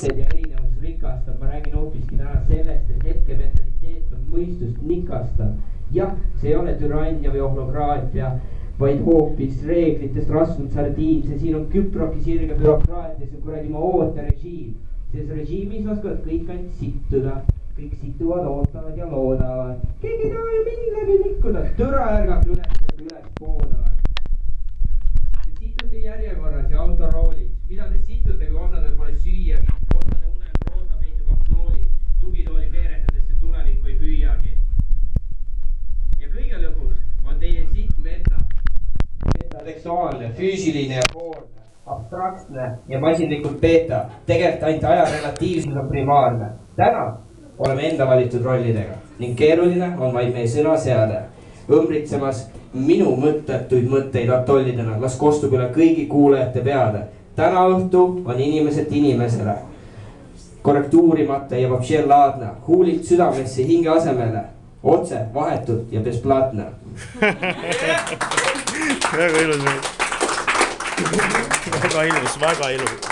ja erinevus rikastab, ma räägin hoopiski täna sellest, et hetke mentaliteet on mõistust nikastav. Jah, see ei ole türannia või ohnokraatia, vaid hoopis reeglitest rasvunud sardiin. See siin on küproki sirge bürokraatia, see on kuradi ma ooterežiim. Selles režiimis oskavad kõik ainult sittuda. Kõik situvad, ootavad ja loodavad. Keegi ei taha ju mind läbi likkuda. Türa ärgab üles poodavad. Te situte järjekorras ja autoroolis. Mida te situte, kui osadel pole süüagi? Osade unel roosa peitu kapnoolis. Tugitooli peeretadesse tulevikku ei püüagi. Ja kõige lõpus on teie sitt meta. Metateksuaalne, füüsiline ja poolne, abstraktne ja masinlikult beta. Tegelikult ainult aja relatiivsus on primaarne. Täna oleme enda valitud rollidega ning keeruline on vaid meie sõnaseade. Õmbritsemas minu mõttetuid mõtteid atollidena, las kostub üle kõigi kuulajate peade. Täna õhtu on inimeselt inimesele. Korrektuurimata ja vapšel laadne, huulilt südamesse hinge asemele. Otse, vahetult ja besplaatne. Väga ilus. Väga ilus, väga ilus.